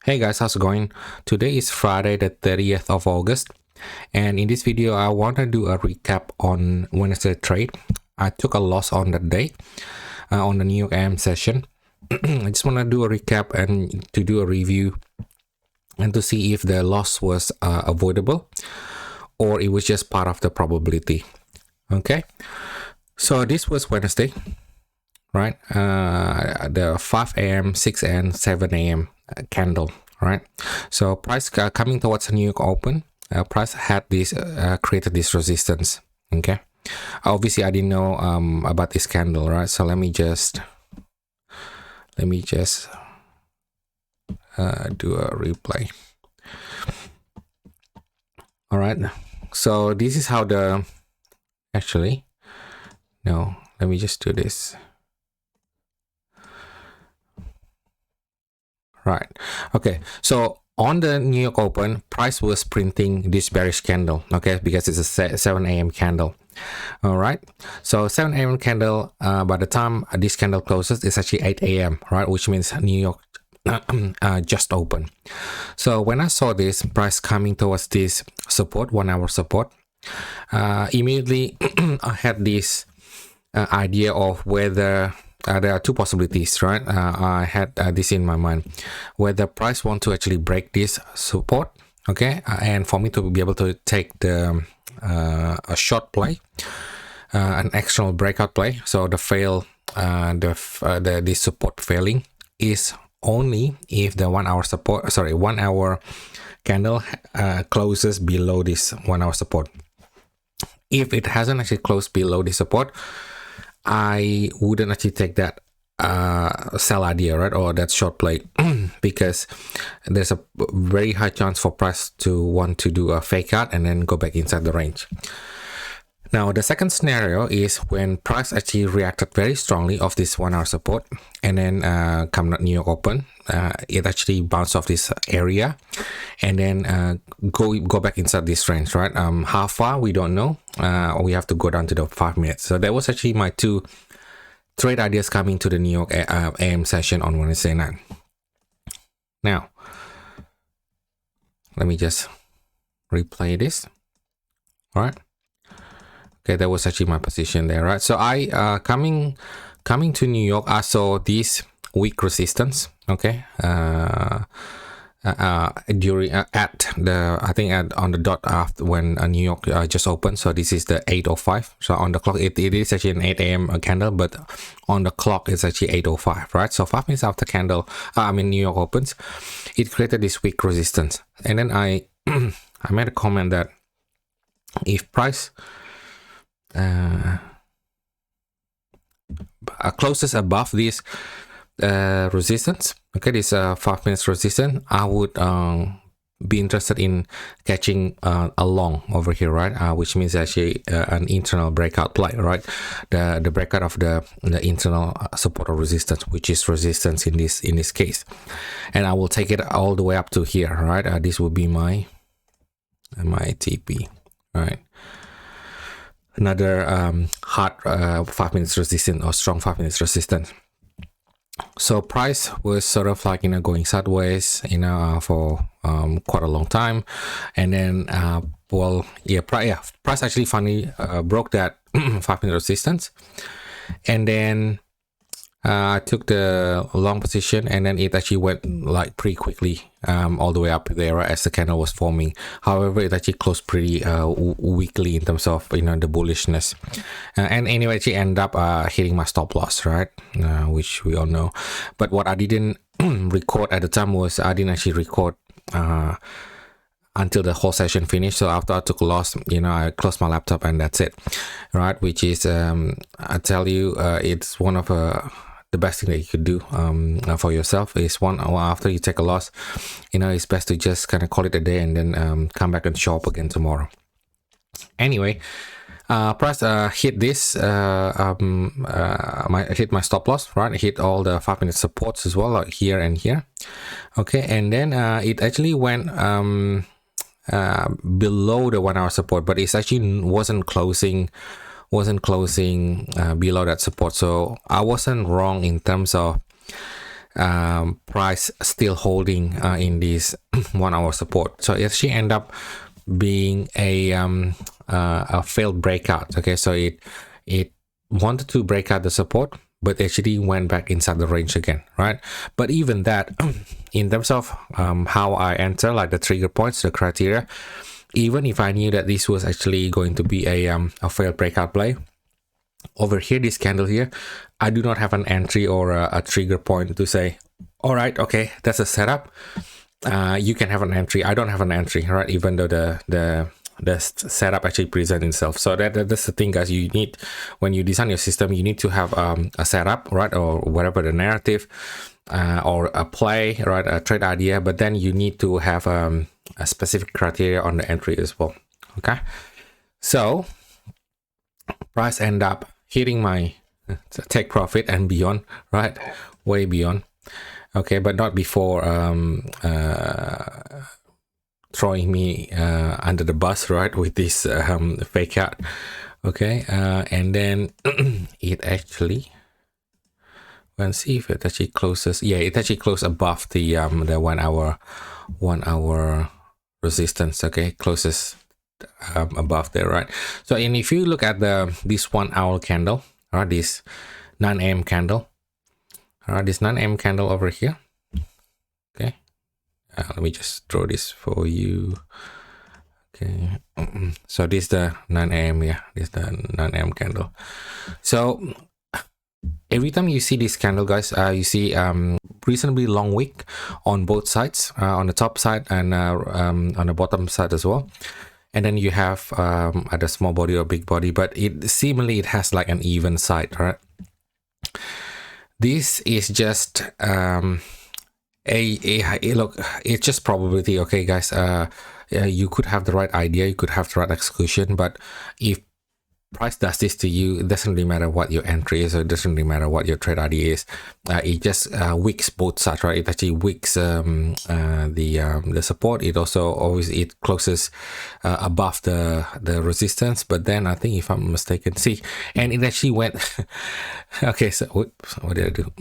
Hey guys, how's it going? Today is Friday the 30th of August, and in this video I want to do a recap on Wednesday trade. I took a loss on that day on the New York AM session. I just want to do a recap and to do a review and to see if the loss was avoidable or it was just part of the probability. Okay, so this was Wednesday, right? The 5 a.m., 6 a.m., 7 a.m. candle, right? So price coming towards the New York Open, price had this created this resistance. Okay, obviously I didn't know about this candle, right? So let me just do a replay. All right, so this is how the let me just do this. Right. Okay. So on the New York Open, price was printing this bearish candle. Okay, because it's a 7 a.m. candle. All right. So 7 a.m. candle. By the time this candle closes, it's actually 8 a.m. Right, which means New York just open. So when I saw this price coming towards this support, 1 hour support, immediately I had this idea of whether there are two possibilities, right? I had this in my mind, whether price want to actually break this support, okay, and for me to be able to take the a short play, an external breakout play. So the the support failing is only if the 1 hour support, 1 hour candle closes below this 1 hour support. If it hasn't actually closed below the support, I wouldn't actually take that sell idea, right, or that short play because there's a very high chance for price to want to do a fake out and then go back inside the range. Now the second scenario is when price actually reacted very strongly of this 1 hour support, and then come New York Open, it actually bounced off this area and then go back inside this range, right? How far we don't know. We have to go down to the 5 minutes. So that was actually my two trade ideas coming to the New York AM session on Wednesday night. Now let me just replay this. All right. Okay, that was actually my position there, right? So I coming to New York, I saw this weak resistance. Okay, during at the on the dot after when New York just opened. So this is the 8:05. So on the clock it is actually an 8 a.m. candle, but on the clock it's actually 8:05, right? So 5 minutes after candle, New York opens, it created this weak resistance, and then I I made a comment that if price closes above this resistance, okay, this 5 minutes resistance, I would be interested in catching a long over here, right? Which means actually an internal breakout play, right? The breakout of the internal support or resistance, which is resistance in this case, and I will take it all the way up to here, right? This will be my TP, right? Another hard 5 minutes resistance or strong 5 minutes resistance. So price was sort of like going sideways for quite a long time, and then price actually finally broke that 5 minute resistance, and then I took the long position, and then it actually went like pretty quickly all the way up there, right, as the candle was forming. However, it actually closed pretty weakly in terms of the bullishness, and anyway, actually ended up hitting my stop loss, right, which we all know. But what I didn't record at the time was I didn't actually record until the whole session finished. So after I took a loss, I closed my laptop and that's it, right? Which is I tell you, it's one of the best thing that you could do for yourself is after you take a loss, it's best to just kind of call it a day and then come back and show up again tomorrow. Anyway, price hit this hit my stop loss, right? Hit all the 5 minute supports as well, like here and here. Okay, and then it actually went below the 1 hour support, but it actually wasn't closing below that support. So I wasn't wrong in terms of price still holding in this 1 hour support. So it actually end up being a failed breakout. Okay, so it wanted to break out the support, but actually went back inside the range again, right? But even that, in terms of how I enter, like the trigger points, the criteria, even if I knew that this was actually going to be a failed breakout play, over here, this candle here, I do not have an entry or a trigger point to say, all right, okay, that's a setup. You can have an entry. I don't have an entry, right? Even though the setup actually presents itself. So that's the thing, guys. You need, when you design your system, you need to have a setup, right, or whatever the narrative, or a play, right, a trade idea. But then you need to have a specific criteria on the entry as well. Okay, so price end up hitting my take profit and beyond, right, way beyond. Okay, but not before throwing me under the bus, right, with this fake out. Okay, and then it actually, let's see if it actually closes. Yeah, it actually closed above the 1 hour resistance. Okay, closes above there, right? So, and if you look at this 1 hour candle, right, this 9 AM candle, all right, this 9 AM candle over here. Okay, let me just draw this for you. Okay, so this is the 9 AM. Yeah, this is the 9 AM candle. So every time you see this candle, guys, you see reasonably long wick on both sides, on the top side and on the bottom side as well. And then you have either small body or big body, but it seemingly it has like an even side, right? This is just look, it's just probability. Okay, guys, you could have the right idea, you could have the right execution, but if price does this to you, it doesn't really matter what your entry is, or it doesn't really matter what your trade idea is. It just wicks both sides, right? It actually wicks the support. It also always, it closes above the resistance, but then I think, if I'm mistaken, see, and it actually went okay, so whoops, what did I do?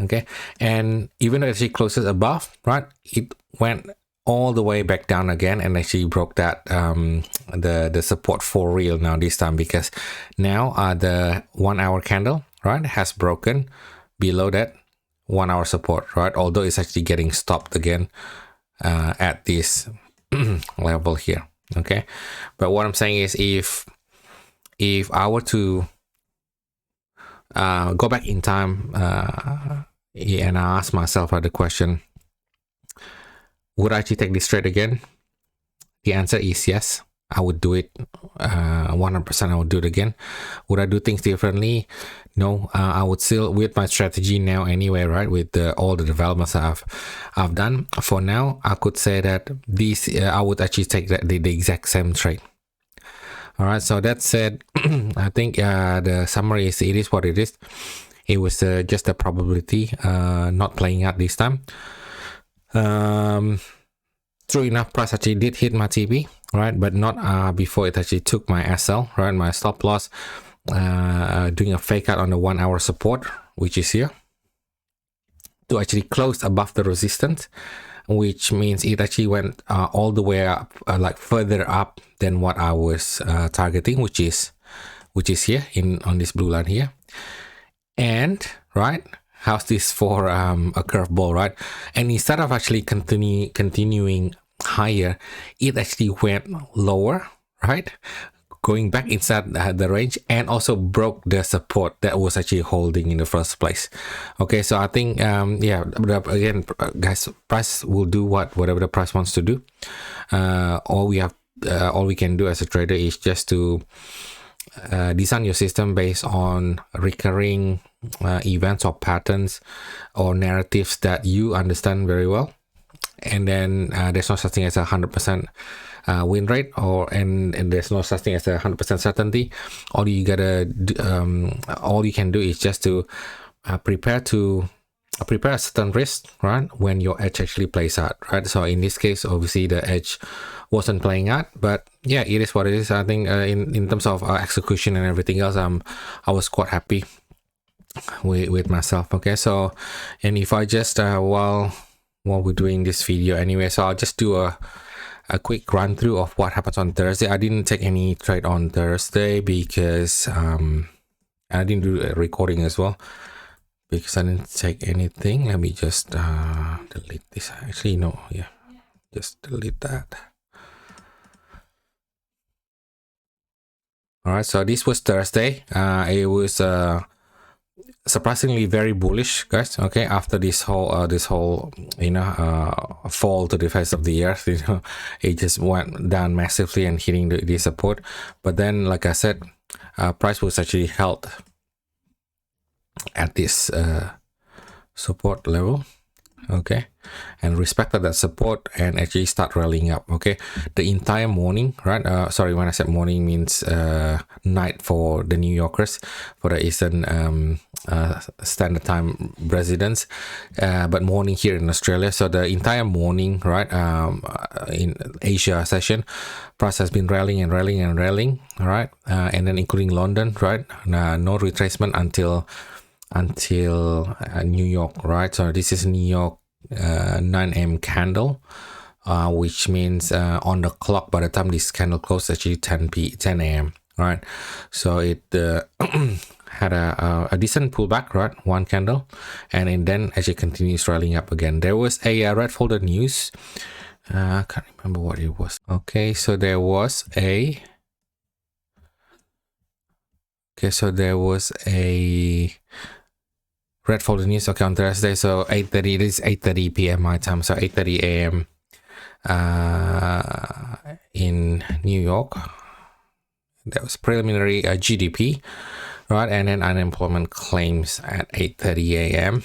Okay, and even though it actually closes above, right, it went all the way back down again and actually broke that the support for real now this time, because now the 1 hour candle, right, has broken below that 1 hour support, right, although it's actually getting stopped again at this level here. Okay, but what I'm saying is, if I were to go back in time and I ask myself the question, would I actually take this trade again? The answer is yes. I would do it 100%. I would do it again. Would I do things differently? No. I would still with my strategy now anyway, right? With all the developments I've done for now, I could say that this I would actually take the exact same trade. All right. So that said, I think the summary is, it is what it is. It was just a probability not playing out this time. True enough, price actually did hit my TP, right, but not before it actually took my SL, right, my stop loss, doing a fake out on the 1 hour support, which is here, to actually close above the resistance, which means it actually went all the way up, like further up than what I was targeting, which is here on this blue line here. And right, how's this for a curveball, right? And instead of actually continuing higher, it actually went lower, right, going back inside the range, and also broke the support that was actually holding in the first place. Okay, so I think yeah, but again, guys, price will do whatever the price wants to do. All we can do as a trader is just to design your system based on recurring events or patterns or narratives that you understand very well. And then there's no such thing as 100% win rate, and there's no such thing as 100% certainty. All you can do is just to prepare a certain risk, right, when your edge actually plays out, right? So in this case, obviously the edge wasn't playing out, but yeah, it is what it is. I think in terms of execution and everything else, I was quite happy with myself. Okay, so and if I just while we're doing this video anyway, so I'll just do a quick run through of what happens on Thursday. I didn't take any trade on Thursday because I didn't do a recording as well because I didn't take anything. Let me just delete this. Actually, no, yeah, just delete that. All right, so this was Thursday. It was surprisingly very bullish, guys. Okay, after this whole fall to the face of the earth, it just went down massively and hitting the support. But then, like I said, price was actually held at this support level, okay, and respected that support and actually start rallying up. Okay, the entire morning, right? Sorry, when I said morning means night for the New Yorkers, for the Eastern Standard Time residents, but morning here in Australia. So the entire morning, right, in Asia session, price has been rallying and rallying and rallying, all right, and then including London, right, no retracement until New York, right? So this is New York 9 a.m. candle, which means on the clock by the time this candle closed, actually 10 a.m. right? So it had a decent pullback, right? One candle, and then actually continues rallying up again. There was a red folder news. I can't remember what it was. Okay, so there was a red folder news, okay, on Thursday. So 8:30, it is 8:30 p.m. my time, so 8:30 a.m. In New York. That was preliminary GDP, right? And then unemployment claims at 8:30 a.m.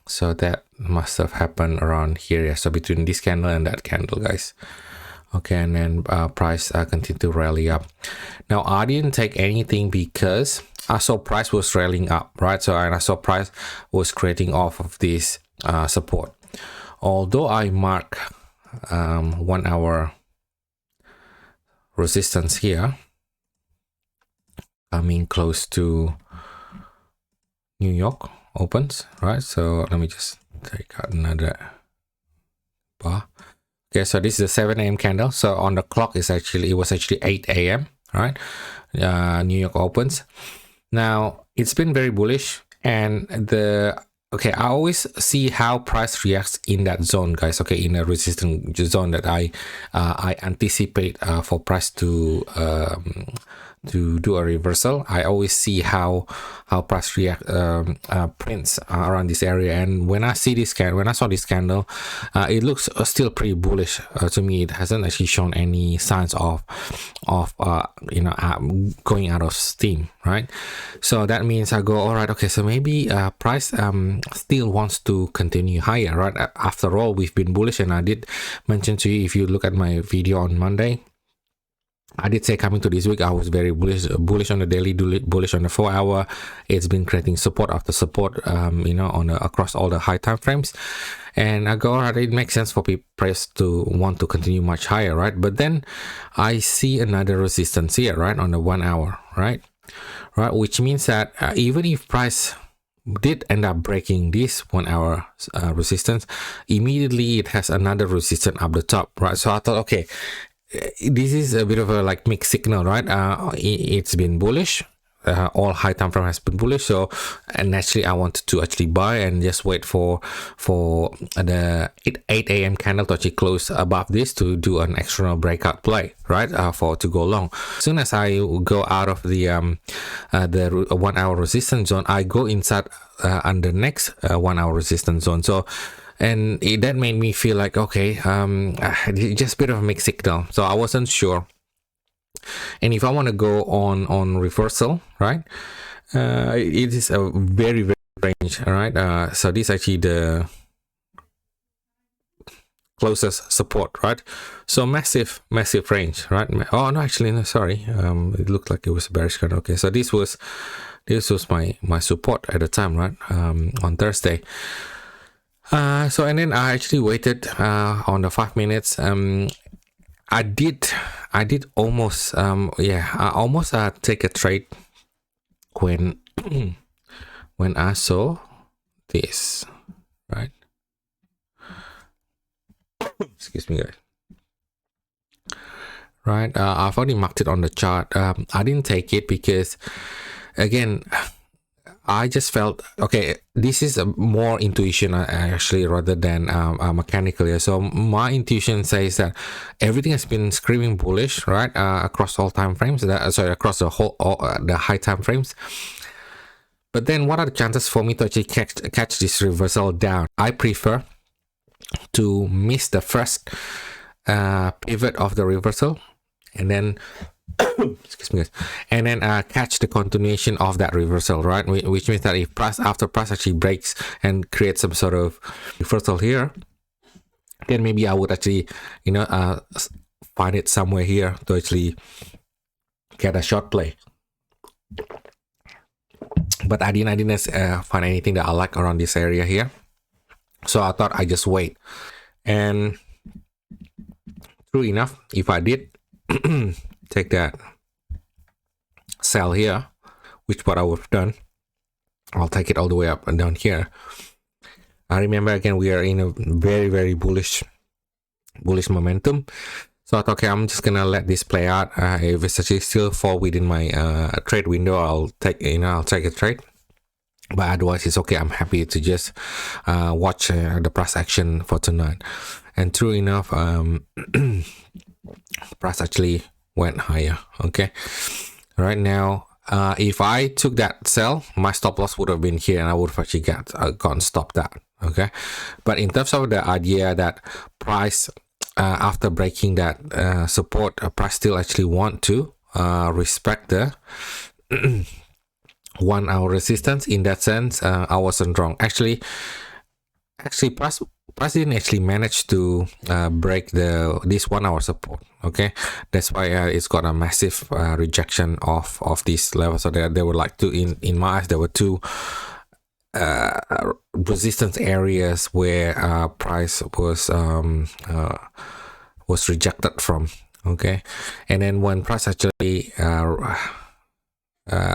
So that must have happened around here, yeah. So between this candle and that candle, guys. Okay, and then price continued to rally up. Now I didn't take anything because I saw price was rallying up, right? So and I saw price was creating off of this support. Although I mark 1 hour resistance here, coming close to New York opens, right? So let me just take out another bar. Okay, so this is a 7 a.m. candle. So on the clock it was actually 8 a.m. right? New York opens. Now it's been very bullish, and I always see how price reacts in that zone, guys. Okay, in a resistance zone that I anticipate for price to do a reversal. I always see how price react prints around this area, and when I saw this candle, it looks still pretty bullish to me. It hasn't actually shown any signs of going out of steam, right? So that means I go, all right, okay, so maybe price still wants to continue higher, right? After all, we've been bullish, and I did mention to you, if you look at my video on Monday, I did say coming to this week I was very bullish on the daily, bullish on the 4 hour. It's been creating support after support, across all the high time frames, and I go, all right, it makes sense for price to want to continue much higher, right? But then I see another resistance here, right, on the 1 hour, right, which means that even if price did end up breaking this 1 hour resistance, immediately it has another resistance up the top, right? So I thought, okay, this is a bit of a mixed signal, right? It's been bullish, all high time frame has been bullish, so and naturally I wanted to actually buy and just wait for the 8 a.m. candle to actually close above this to do an external breakout play, right? To go long. As soon as I go out of the 1 hour resistance zone, I go inside under next 1 hour resistance zone. So and that made me feel like, okay, just a bit of a mixed signal. So I wasn't sure. And if I want to go on reversal, right, it is a very, very range, right? So this is actually the closest support, right? So massive range, right? Oh no, actually no, sorry, it looked like it was a bearish candle. Okay, so this was my support at the time, right? On Thursday. So and then I actually waited on the 5 minutes. I did almost I almost take a trade when when I saw this, right? Excuse me, guys. Right, I've already marked it on the chart. I didn't take it because, again, I just felt, okay, this is a more intuition actually rather than mechanical. So my intuition says that everything has been screaming bullish, right, across all time frames, across the whole the high time frames. But then what are the chances for me to actually catch this reversal down? I prefer to miss the first pivot of the reversal, and then excuse me guys, and then catch the continuation of that reversal, right? Which means that if after price actually breaks and creates some sort of reversal here, then maybe I would actually, you know, find it somewhere here to actually get a short play. But I didn't find anything that I like around this area here, so I thought I just wait. And true enough, if I did take that sell here, which what I would have done, I'll take it all the way up and down here. I remember again we are in a very bullish momentum, so I thought, okay, I'm just gonna let this play out. If it's actually still fall within my trade window, I'll take a trade. But otherwise, it's okay. I'm happy to just watch the price action for tonight. And true enough, price actually went higher. Okay, right now, if I took that sell, my stop loss would have been here, and I would have actually gone stop that. Okay, but in terms of the idea that price after breaking that support, price still actually want to respect the 1 hour resistance. In that sense, I wasn't wrong. Actually, price didn't actually manage to break this 1 hour support. Okay, that's why it's got a massive rejection of this level. So there were like two, in my eyes, there were two resistance areas where price was rejected from. Okay, and then when price actually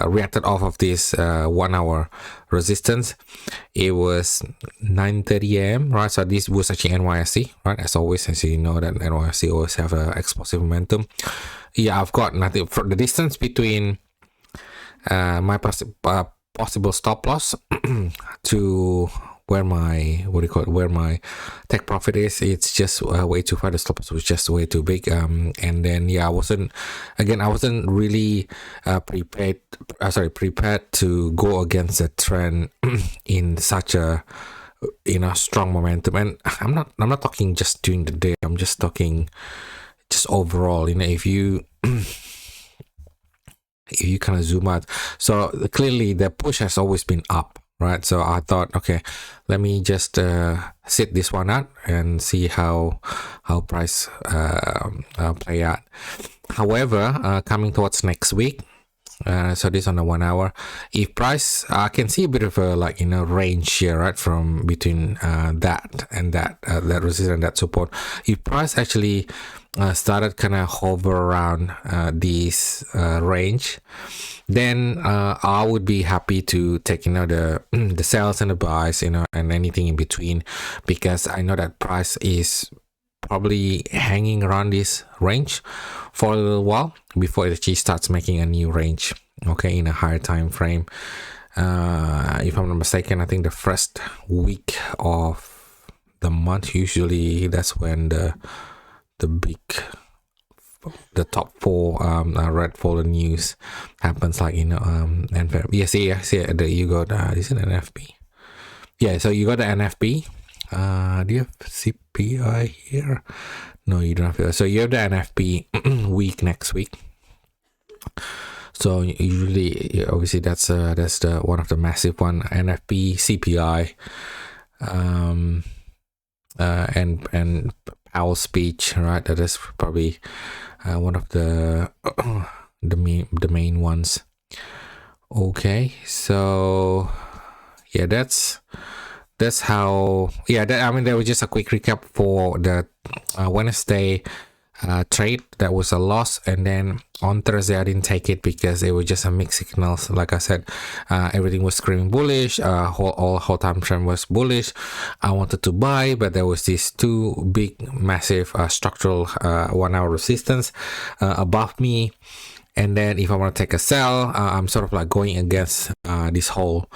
reacted off of this 1 hour resistance, it was 9:30 a.m. right? So this was actually NYSE, right? As always, as you know, that NYSE always have a explosive momentum. Yeah, I've got nothing for the distance between my possible stop loss to where my where my take profit is. It's just way too far. The stop loss was just way too big, and then yeah, I wasn't really prepared to go against the trend in such a strong momentum. And I'm not talking just during the day, I'm just talking just overall. If you kind of zoom out, so clearly the push has always been up, right? So I thought, okay, let me just sit this one out and see how price play out. However, coming towards next week, so this on the 1 hour, if price, I can see a bit of a range here, right, from between that and that resistance and that support. If price actually started kind of hover around this range, then I would be happy to take the sells and the buys, and anything in between, because I know that price is probably hanging around this range for a little while before it actually starts making a new range, okay, in a higher time frame. If I'm not mistaken, I think the first week of the month, usually that's when the top four red folder news happens, like NFP. Yes, you got this is an NFP. Yeah, so you got the NFP. Do you have CPI here? No, you don't have. So you have the NFP week next week. So usually, obviously, that's the one of the massive one, NFP, CPI, and Powell's speech, right? That is probably one of the main ones. Okay, so yeah, that's how. Yeah, that was just a quick recap for the Wednesday trade that was a loss, and then on Thursday I didn't take it because it was just a mixed signals. Like I said, everything was screaming bullish, whole time frame was bullish. I wanted to buy, but there was these two big massive structural 1 hour resistance above me. And then if I want to take a sell, I'm sort of like going against this whole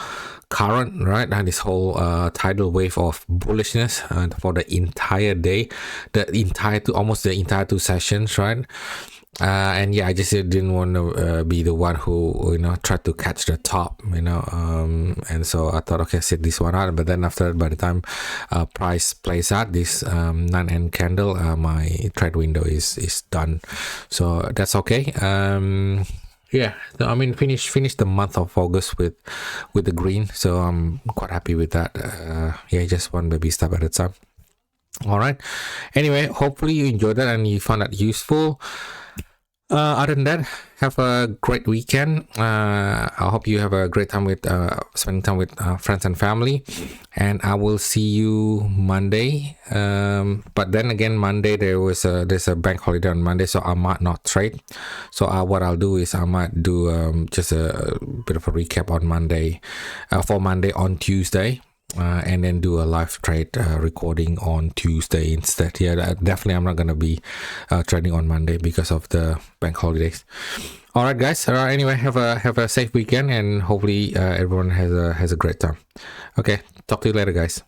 current, right? And this whole tidal wave of bullishness for the entire day, almost the entire 2 sessions, right? And yeah, I just didn't want to be the one who, you know, tried to catch the top, you know, and so I thought, okay, sit this one out. But then after, by the time price plays out this non-end candle, my trade window is done, so that's okay. Yeah, no, I mean, finish the month of August with the green, so I'm quite happy with that. Yeah, just one baby step at a time. All right, anyway, hopefully you enjoyed that and you found that useful. Other than that, have a great weekend. I hope you have a great time with spending time with friends and family, and I will see you Monday. But then again, Monday there's a bank holiday on Monday, so I might not trade. So what I'll do is I might do just a bit of a recap on Monday, for Monday on Tuesday. And then do a live trade recording on Tuesday instead. Yeah, definitely I'm not gonna be trading on Monday because of the bank holidays. All right, guys. Anyway, have a safe weekend, and hopefully everyone has a great time. Okay, talk to you later, guys.